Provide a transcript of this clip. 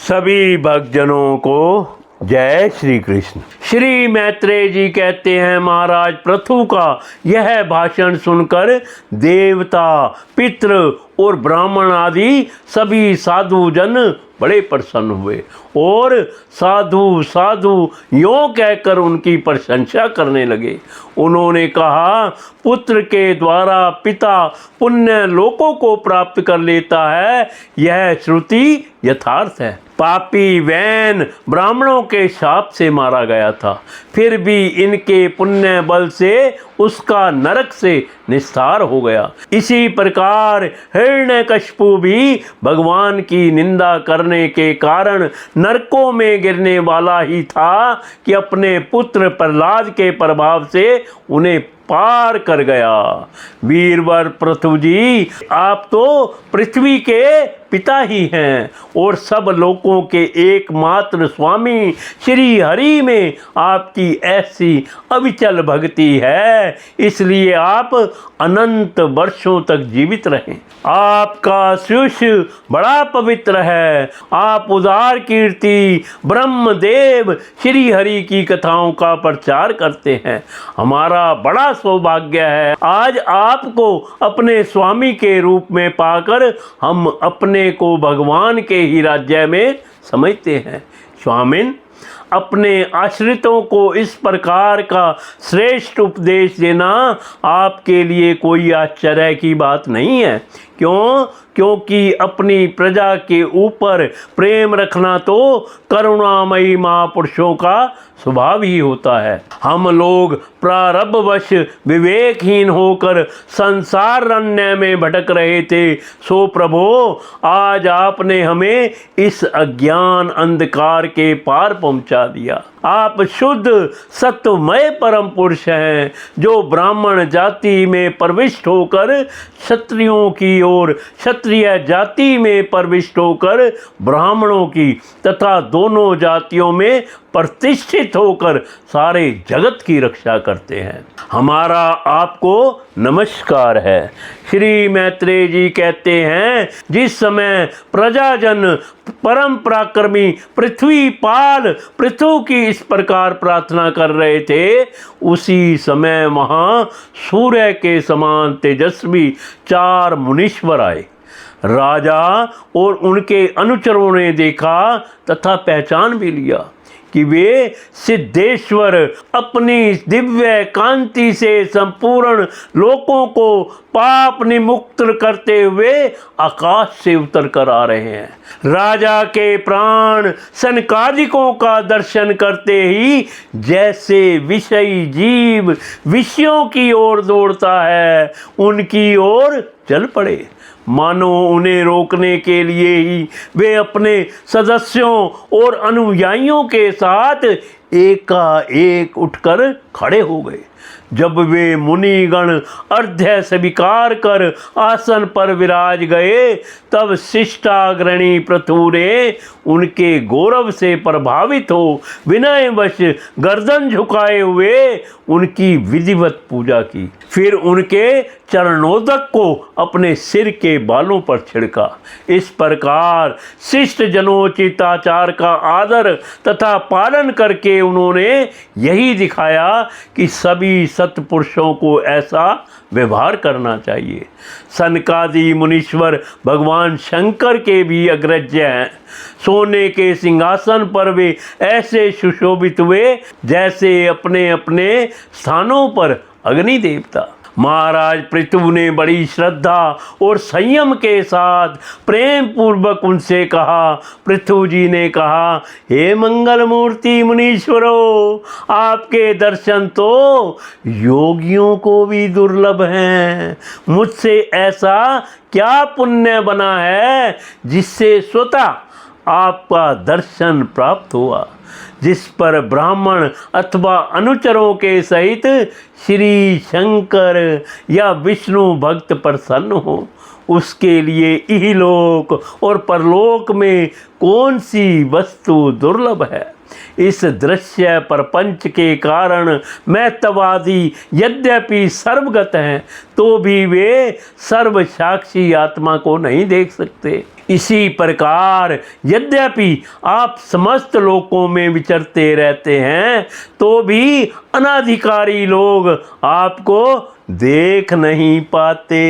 सभी भक्तजनों को जय श्री कृष्ण। श्री मैत्रेय जी कहते हैं, महाराज पृथु का यह भाषण सुनकर देवता, पितृ और ब्राह्मण आदि सभी साधु जन बड़े प्रसन्न हुए और साधु साधु यों कहकर उनकी प्रशंसा करने लगे। उन्होंने कहा, पुत्र के द्वारा पिता पुण्य लोकों को प्राप्त कर लेता है, यह श्रुति यथार्थ है। पापी वैन ब्राह्मणों के शाप से मारा गया था, फिर भी इनके पुण्य बल से उसका नरक से निस्तार हो गया। इसी प्रकार हिरण्यकशिपु भी भगवान की निंदा करने के कारण नरकों में गिरने वाला ही था कि अपने पुत्र प्रहलाद के प्रभाव से उन्हें पार कर गया। वीरवर पृथु जी, आप तो पृथ्वी के पिता ही हैं और सब लोकों के एकमात्र स्वामी श्री हरि में आपकी ऐसी अविचल भक्ति है, इसलिए आप अनंत वर्षों तक जीवित रहें। आपका शिष्य बड़ा पवित्र है। आप उदार कीर्ति ब्रह्मदेव श्री हरि की कथाओं का प्रचार करते हैं। हमारा बड़ा सौभाग्य है, आज आपको अपने स्वामी के रूप में पाकर हम अपने को भगवान के ही राज्य में समझते हैं। स्वामिन, अपने आश्रितों को इस प्रकार का श्रेष्ठ उपदेश देना आपके लिए कोई आश्चर्य की बात नहीं है। क्योंकि अपनी प्रजा के ऊपर प्रेम रखना तो करुणामयी महापुरुषों का स्वभाव ही होता है। हम लोग प्रारब्धवश विवेकहीन होकर संसार रण्य में भटक रहे थे, सो प्रभो आज आपने हमें इस अज्ञान अंधकार के पार पहुंचा दिया। आप शुद्ध सत्वमय परम पुरुष हैं, जो ब्राह्मण जाति में प्रविष्ट होकर क्षत्रियों की और क्षत्रिय जाति में प्रविष्ट होकर ब्राह्मणों की तथा दोनों जातियों में प्रतिष्ठित होकर सारे जगत की रक्षा करते हैं। हमारा आपको नमस्कार है। श्री मैत्रेय जी कहते हैं, जिस समय प्रजाजन परम पराक्रमी पृथ्वीपाल पृथु की इस प्रकार प्रार्थना कर रहे थे, उसी समय वहाँ सूर्य के समान तेजस्वी 4 मुनीश्वर आए। राजा और उनके अनुचरों ने देखा तथा पहचान भी लिया कि वे सिद्धेश्वर अपनी दिव्य कांति से संपूर्ण लोकों को पाप निमुक्त करते हुए आकाश से उतर कर आ रहे हैं। राजा के प्राण सनकादिकों का दर्शन करते ही जैसे विषयी जीव विषयों की ओर दौड़ता है, उनकी ओर चल पड़े। मानो उन्हें रोकने के लिए ही वे अपने सदस्यों और अनुयायियों के साथ एकाएक उठकर खड़े हो गए। जब वे मुनिगण अर्घ्य स्वीकार कर आसन पर विराज गए, तब शिष्टाग्रणी पृथु ने उनके गौरव से प्रभावित हो विनयवश गर्दन झुकाए हुए उनकी विधिवत पूजा की। फिर उनके चरणोदक को अपने सिर के बालों पर छिड़का। इस प्रकार शिष्ट जनोचित आचार का आदर तथा पालन करके उन्होंने यही दिखाया कि सभी सत्पुरुषों को ऐसा व्यवहार करना चाहिए। सनकादि मुनीश्वर भगवान शंकर के भी अग्रज्य हैं। सोने के सिंहासन पर वे ऐसे सुशोभित हुए जैसे अपने अपने स्थानों पर अग्नि देवता। महाराज पृथु ने बड़ी श्रद्धा और संयम के साथ प्रेम पूर्वक उनसे कहा। पृथु जी ने कहा, हे मंगल मूर्ति मुनीश्वरों, आपके दर्शन तो योगियों को भी दुर्लभ हैं। मुझसे ऐसा क्या पुण्य बना है जिससे स्वतः आपका दर्शन प्राप्त हुआ। जिस पर ब्राह्मण अथवा अनुचरों के सहित श्री शंकर या विष्णु भक्त प्रसन्न हो, उसके लिए इहलोक और परलोक में कौन सी वस्तु दुर्लभ है। इस दृश्य प्रपंच के कारण महत्ववादी यद्यपि सर्वगत हैं, तो भी वे सर्वसाक्षी आत्मा को नहीं देख सकते। इसी प्रकार यद्यपि आप समस्त लोकों में विचरते रहते हैं, तो भी अनाधिकारी लोग आपको देख नहीं पाते।